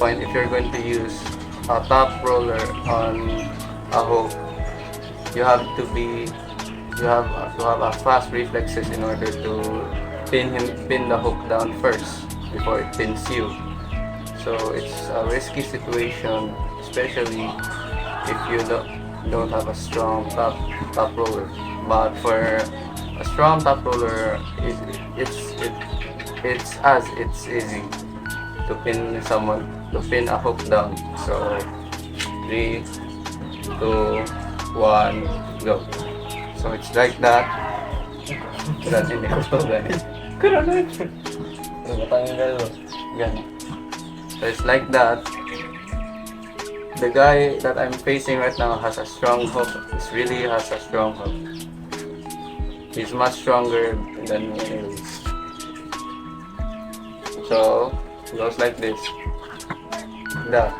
point, if you're going to use a top roller on a hook, you have to have a fast reflexes in order to pin the hook down first before it pins you. So it's a risky situation, especially if you don't have a strong top roller. But for a strong top roller, it's easy to pin a hook down. So 3, 2, 1, go. So it's like that. That's hindi ko to ganit. Ganit. So it's like that. The guy that I'm facing right now has a strong hook. He really has a strong hook. He's much stronger than me anyways. So it goes like this. That.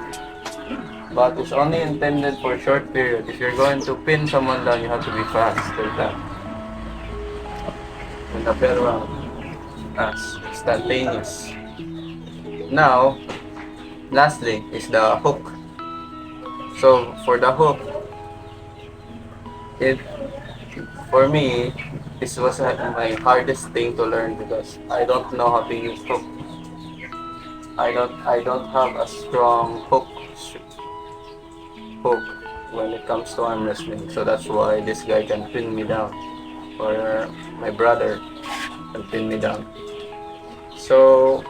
But it's only intended for a short period. If you're going to pin someone down, you have to be fast like that. And the pero instantaneous. Now, lastly is the hook. So for the hook, for me, this was my hardest thing to learn because I don't know how to use hook. I don't have a strong hook when it comes to arm wrestling. So that's why this guy can pin me down, or my brother can pin me down. So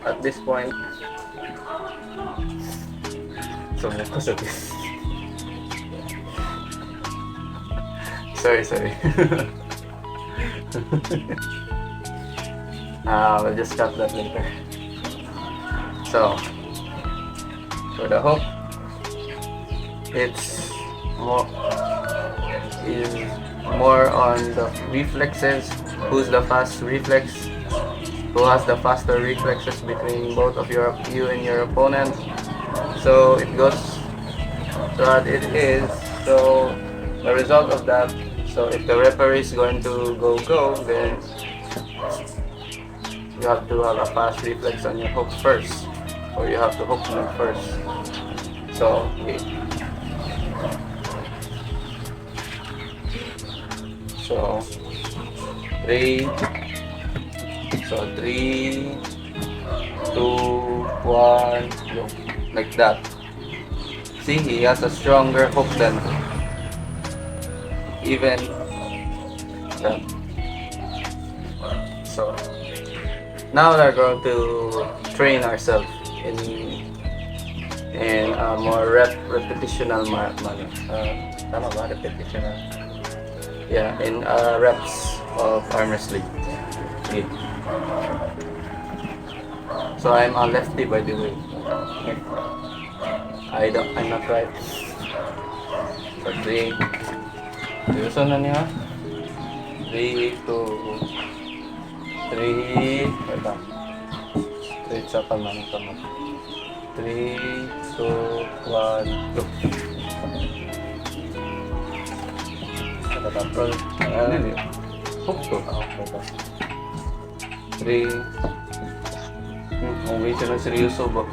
at this point, so because of this. Sorry. We'll just cut that later. So for the hook, it's more on the reflexes. Who's the fast reflex? Who has the faster reflexes between both of you and your opponent? So it goes so that it is. So the result of that. So if the referee is going to go, then you have to have a fast reflex on your hook first, or you have to hook them first. So okay. So 3, 2, 1, go. Like that. See, he has a stronger hook than even that. So now we're going to train ourselves in a more repetitional manner. Tama ba? Repetitional? Yeah, in reps of arm wrestling. Okay. So I'm a lefty, by the way. I'm not right. So 3. Seryoso na niya? 3, 2, 3. Wait lang. Straight sa kanan. 3, 2, 1, go. Nakatapol. Ano yun? Hook to. Okay. 3. Huwag siya ng seryoso ba?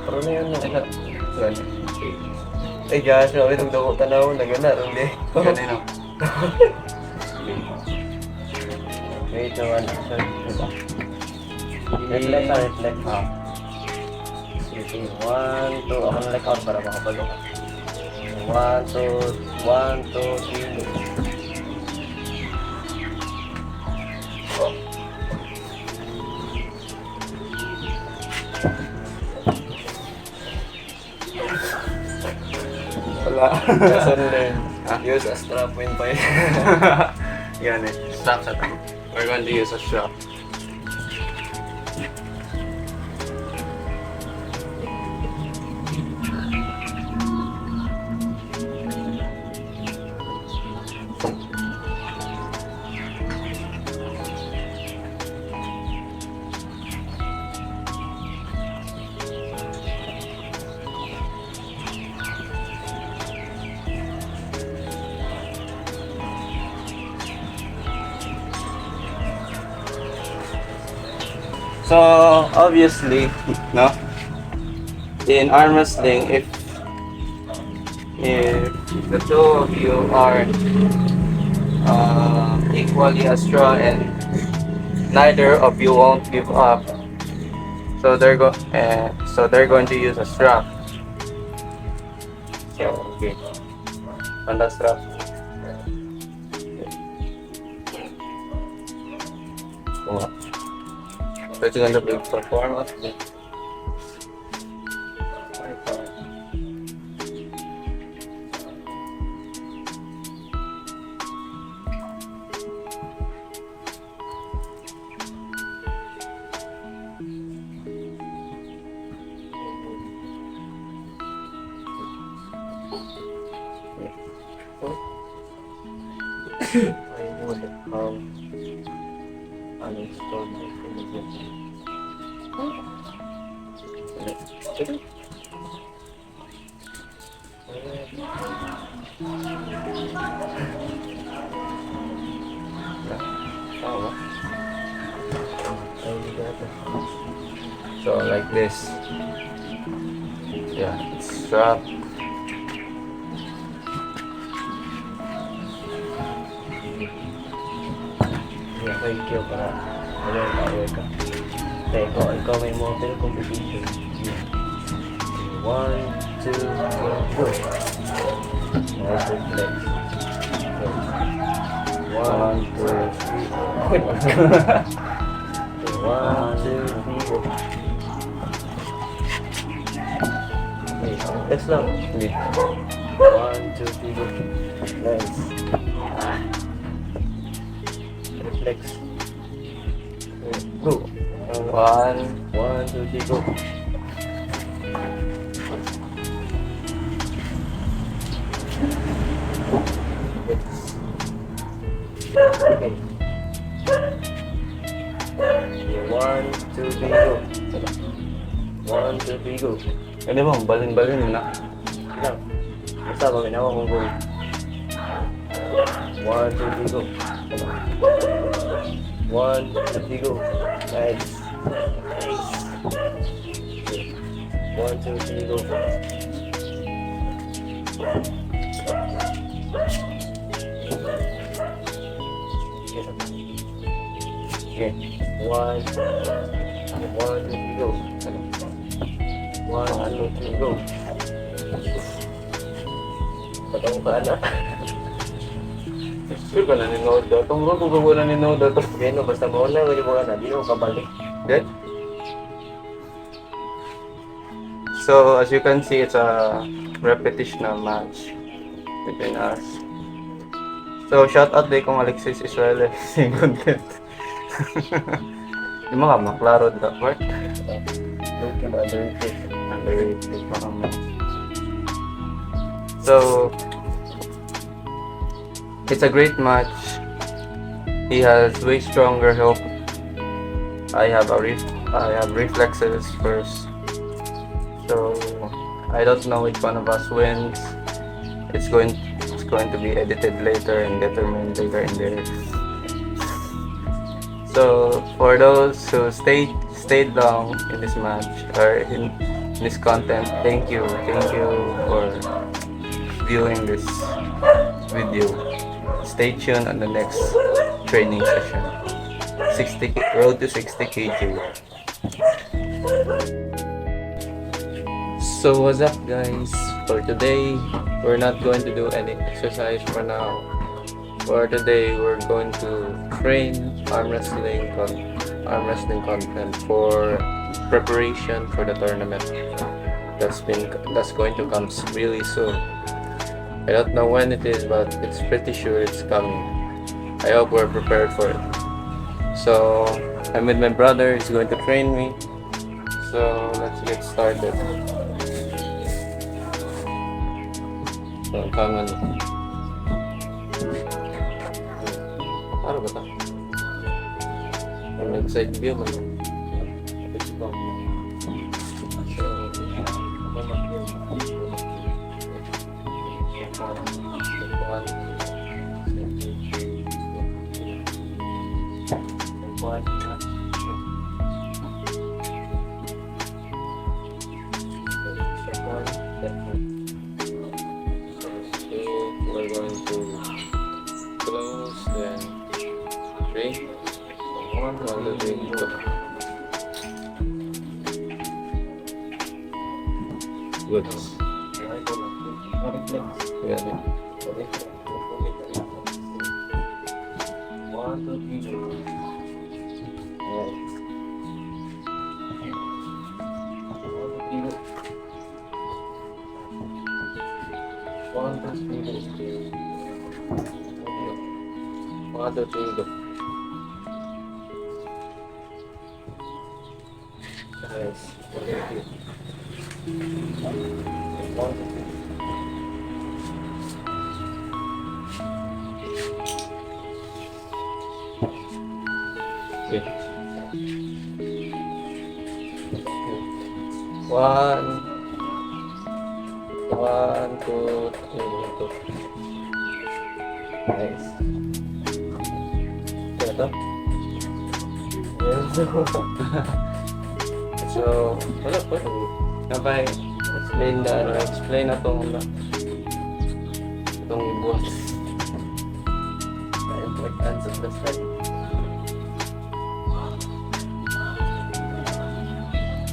Pero na yun. Gani. Ay, gosh, sabi itong dako tanaw na gana. Hindi. Gani no. Wait, no, ano. Sorry. Reflect. 1, 2. Ako na like out para makapalo ka. 1, 2, 3. Wala. Lesson learned. Use a strap when fighting. Yan eh. Strap sa tayo. We're going to use a strap. So, obviously, no? in arm wrestling, if the two of you are equally as strong and neither of you won't give up, so they're going to use a strap. So okay, on the strap. So it's going to be performance. I would have uninstalled my immediately. Oh, I got it. so like this. Yeah, it's strap. Yeah, thank you para aware ka. Kaya ikaw may model competition. Yeah. 1, 2, 3, go. Nice reflex. Okay. 1, 2, 3. 1, 2, 3, go. Okay, test lang. 1, 2, 3, go. Nice. Reflex. Okay, go. 1, 1, 2, 3, go. Okay. 1, 2, 3, go. 1, 2, 3, go. Ano ba? Balin-balin na. Lang. Basta ba minawa kong go. 1, 2, 3, go. 1, 2, 3, go. Nice. Nice. Okay. 1, 2, 3, go. Okay. 1, 2, 3, go. 1, 2, 3, go. Patong ka na. Sure ka na ninood daw. Itong rogo ko na ninood daw. Gano, basta mo na, hindi mo ka na. Di mo kabalik. Good. So as you can see, it's a repetitional match between us. So shout out day kung Alexis Israel sing content. Di mo ka maklaro da part. Looking underrated. Underrated pa kamo. So it's a great match. He has way stronger hook. I have reflexes first. So I don't know which one of us wins. It's going to be edited later and determined later in there. So for those who stayed long in this match or in this content, thank you for viewing this video. Stay tuned on the next training session. Road to 60 kg. So what's up guys? For today, we're not going to do any exercise for now. For today, we're going to train arm wrestling content for preparation for the tournament. That's going to come really soon. I don't know when it is, but it's pretty sure it's coming. I hope we're prepared for it. So I'm with my brother. He's going to train me. So let's get started. So come on. Ano ba ito? Ang side view man. It's from. So, Step 1, step 2. Okay, we're going to close, then 3. 1, 2, 3, go. Good. Yeah. 1, 2, 3, go. Right. 1, 2, 3, go. 1, 2, 3, go. Nice. Okay. 1, 2, 3. Okay. 1, 2, 3, go. Nice. Ito. Yes. So, wala po. Kapag explain na itong ibuhat. The importance of the study.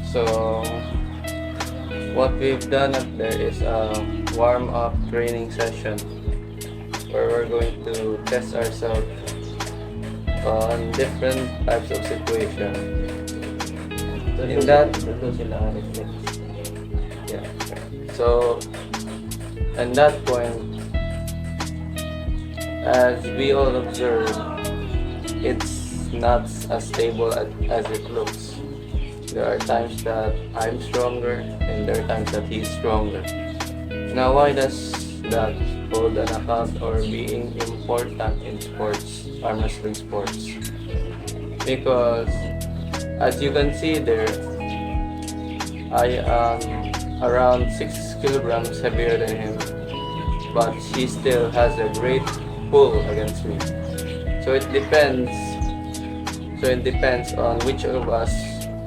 So, what we've done up there is a warm-up training session where we're going to test ourselves on different types of situations. In that, yeah. So, at that point, as we all observe, it's not as stable as it looks. There are times that I'm stronger, and there are times that he's stronger. Now, why does that hold an account or being important in sports, arm wrestling sports? Because, as you can see there, I am around 6 kilograms heavier than him, but he still has a great pull against me. So it depends. On which of us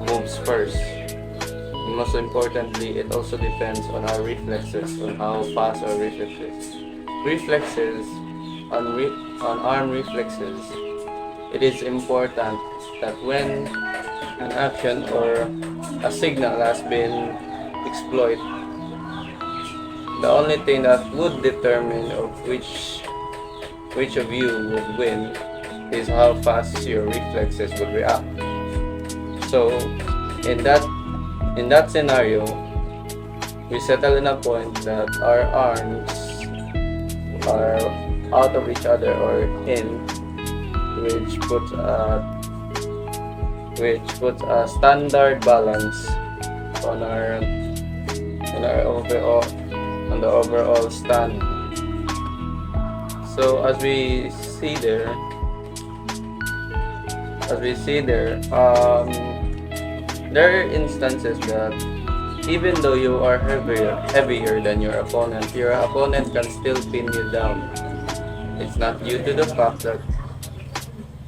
moves first. And most importantly, it also depends on our reflexes, on how fast our reflexes. On arm reflexes, it is important that when an action or a signal has been exploited, the only thing that would determine of which of you would win is how fast your reflexes would react. So in that scenario, we settle in a point that our arms are out of each other or in, which puts a standard balance on the overall stand. So as we see there, there are instances that even though you are heavier than your opponent can still pin you down. It's not due to the fact that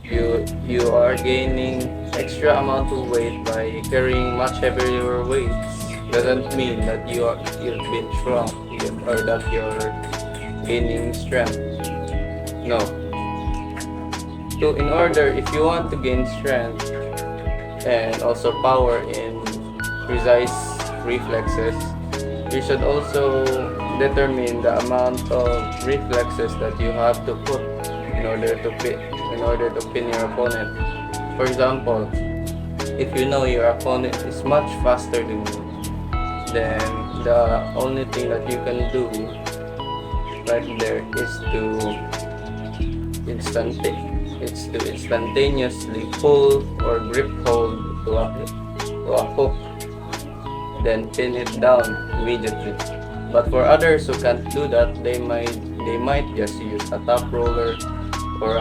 you are gaining extra amount of weight by carrying much heavier weights. Doesn't mean that you've been shrunk or that you're gaining strength. No. So if you want to gain strength and also power in precise reflexes, you should also determine the amount of reflexes that you have to put in order to pin your opponent. For example, if you know your opponent is much faster than you, then the only thing that you can do right there is to instantaneously pull or grip hold to a hook, then pin it down immediately. But for others who can't do that, they might just use a top roller or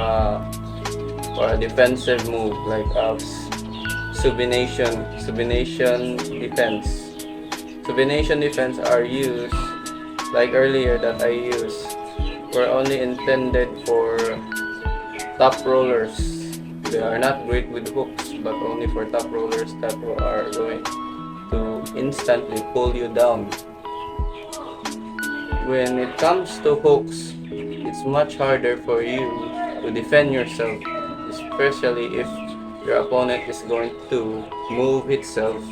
a defensive move like subination defense. Subination defense are used, like earlier that I used, were only intended for top rollers. They are not great with hooks, but only for top rollers that are going to instantly pull you down when it comes to hooks, it's much harder for you to defend yourself, especially if your opponent is going to move itself,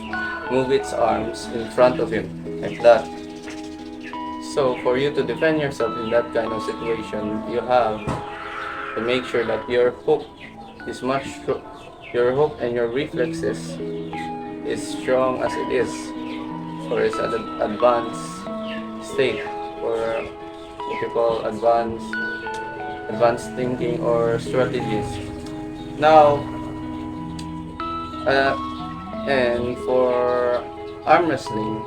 move its arms in front of him, like that. So for you to defend yourself in that kind of situation, you have to make sure that your hook is your hook and your reflexes is strong as it is, or is at an advanced state, or what you call advanced thinking or strategies. Now, uh, and for arm wrestling,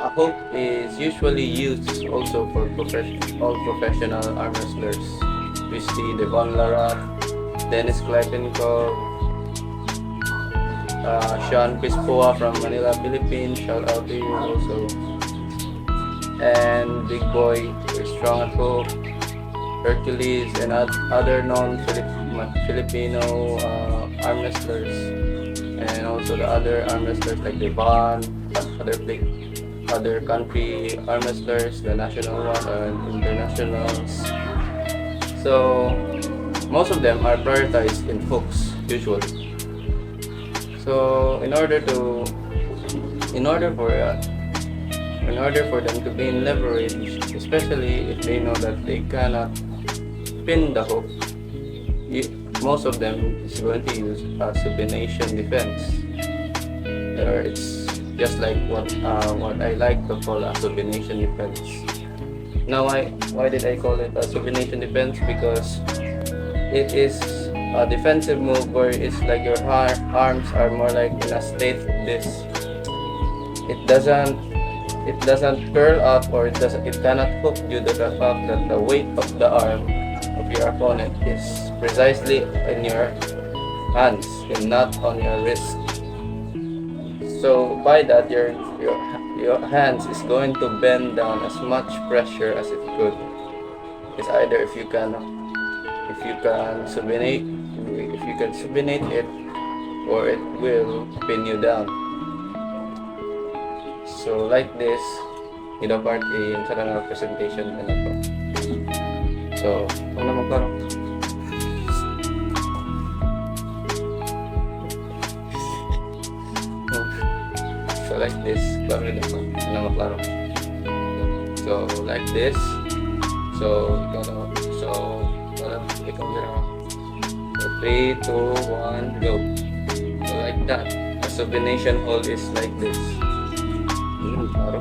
a hook is usually used also for all professional arm wrestlers. We see Devon Larat, Dennis Klipenkov, Sean Pispoa from Manila, Philippines. Shout out to you also. And Big Boy, who is strong at hook. Hercules and other non-Filipino arm wrestlers, and also the other arm wrestlers like Devon, other country arm wrestlers, the national one and internationals. So most of them are prioritized in hooks usually. So in order for them to gain leverage, especially if they know that they cannot pin the hook, most of them is going to use a subination defense, or it's just like what I like to call a subination defense. Now, why did I call it a subination defense? Because it is a defensive move where it's like your arms are more like in a state of this. It doesn't curl up, or it cannot hook due to the fact that the weight of the arm of your opponent is precisely in your hands and not on your wrist. So by that, your hands is going to bend down as much pressure as it could. It's either if you can subinate it, or it will pin you down. So like this, ito part A yung sa kanang presentation na to. So, ano magkaroon? So like this, klaro na ko. Ano maklaro? So like this. So, ikaw meron. So 3, 2, 1, go. So like that. A subination hold is like this. Claro.